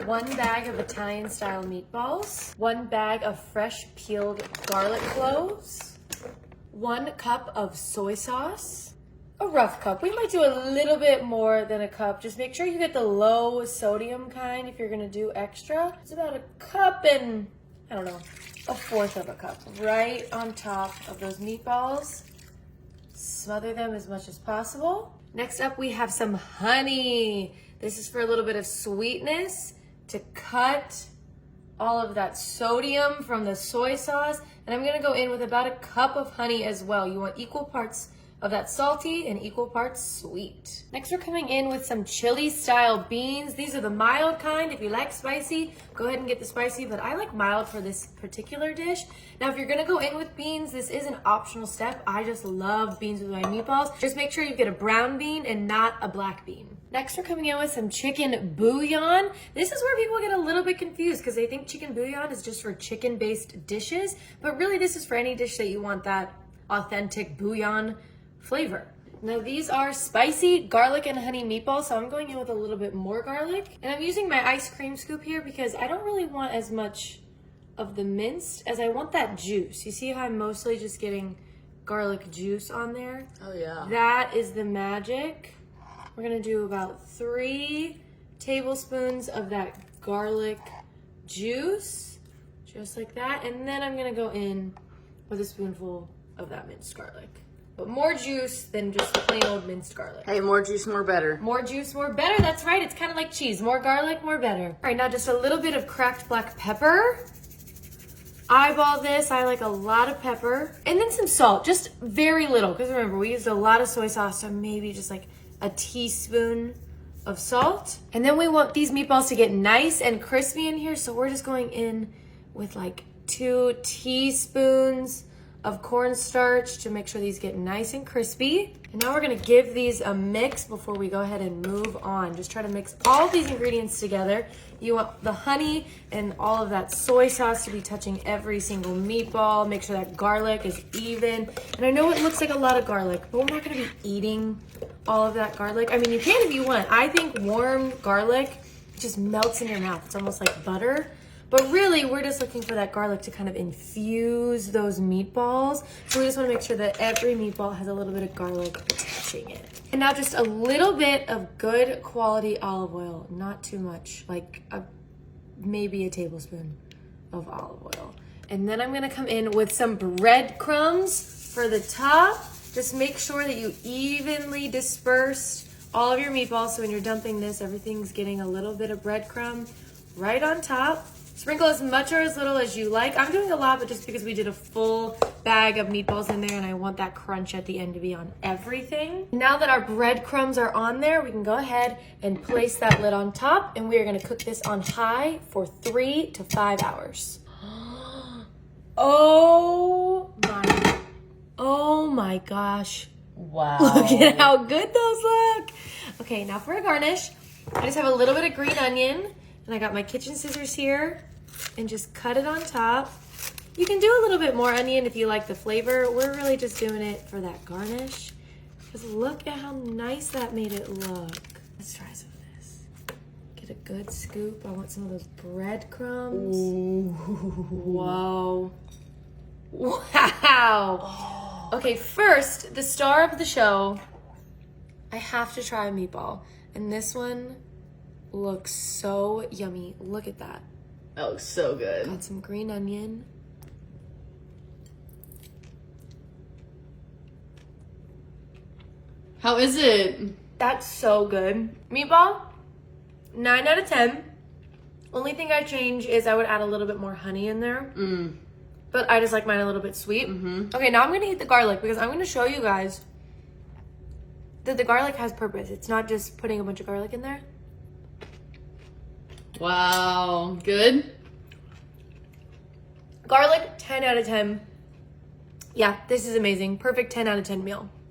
1 bag of Italian style meatballs, 1 bag of fresh peeled garlic cloves, 1 cup of soy sauce, a rough cup. We might do a little bit more than a cup. Just make sure you get the low sodium kind if you're gonna do extra. It's about a cup and, I don't know, 1/4 of a cup right on top of those meatballs. Smother them as much as possible. Next up, we have some honey. This is for a little bit of sweetness to cut all of that sodium from the soy sauce. And I'm gonna go in with about a cup of honey as well. You want equal parts of that salty and equal parts sweet. Next, we're coming in with some chili style beans. These are the mild kind. If you like spicy, go ahead and get the spicy, but I like mild for this particular dish. Now, if you're gonna go in with beans, this is an optional step. I just love beans with my meatballs. Just make sure you get a brown bean and not a black bean. Next, we're coming in with some chicken bouillon. This is where people get a little bit confused because they think chicken bouillon is just for chicken-based dishes, but really this is for any dish that you want that authentic bouillon flavor. Now these are spicy garlic and honey meatballs, so I'm going in with a little bit more garlic. And I'm using my ice cream scoop here because I don't really want as much of the minced as I want that juice. You see how I'm mostly just getting garlic juice on there? Oh yeah. That is the magic. We're gonna do about 3 tablespoons of that garlic juice, just like that. And then I'm gonna go in with a spoonful of that minced garlic. But more juice than just plain old minced garlic. Hey, more juice, more better. More juice, more better. That's right. It's kind of like cheese. More garlic, more better. All right, now just a little bit of cracked black pepper. Eyeball this. I like a lot of pepper. And then some salt, just very little. Because remember, we used a lot of soy sauce, so maybe just like a teaspoon of salt. And then we want these meatballs to get nice and crispy in here, so we're just going in with like 2 teaspoons of cornstarch to make sure these get nice and crispy. And now we're gonna give these a mix before we go ahead and move on. Just try to mix all of these ingredients together. You want the honey and all of that soy sauce to be touching every single meatball. Make sure that garlic is even. And I know it looks like a lot of garlic, but we're not gonna be eating all of that garlic. I mean, you can if you want. I think warm garlic just melts in your mouth. It's almost like butter. But really, we're just looking for that garlic to kind of infuse those meatballs. So we just want to make sure that every meatball has a little bit of garlic touching it. And now just a little bit of good quality olive oil, not too much, like maybe a tablespoon of olive oil. And then I'm gonna come in with some breadcrumbs for the top. Just make sure that you evenly disperse all of your meatballs. So when you're dumping this, everything's getting a little bit of breadcrumb right on top. Sprinkle as much or as little as you like. I'm doing a lot, but just because we did a full bag of meatballs in there and I want that crunch at the end to be on everything. Now that our breadcrumbs are on there, we can go ahead and place that lid on top, and we are gonna cook this on high for 3 to 5 hours. Oh my gosh. Wow. Look at how good those look. Okay, now for a garnish, I just have a little bit of green onion. And I got my kitchen scissors here and just cut it on top. You can do a little bit more onion if you like the flavor. We're really just doing it for that garnish. Because look at how nice that made it look. Let's try some of this. Get a good scoop. I want some of those breadcrumbs. Ooh. Whoa. Wow. Oh. Okay, first, the star of the show. I have to try a meatball. And this one looks so yummy. Look at that. That looks so good. Got some green onion. How is it? That's so good. Meatball, 9 out of 10. Only thing I change is I would add a little bit more honey in there. But I just like mine a little bit sweet. Okay, now I'm gonna eat the garlic because I'm gonna show you guys that the garlic has purpose. It's not just putting a bunch of garlic in there. Wow. Good? Garlic, 10 out of 10. Yeah, this is amazing. Perfect 10 out of 10 meal.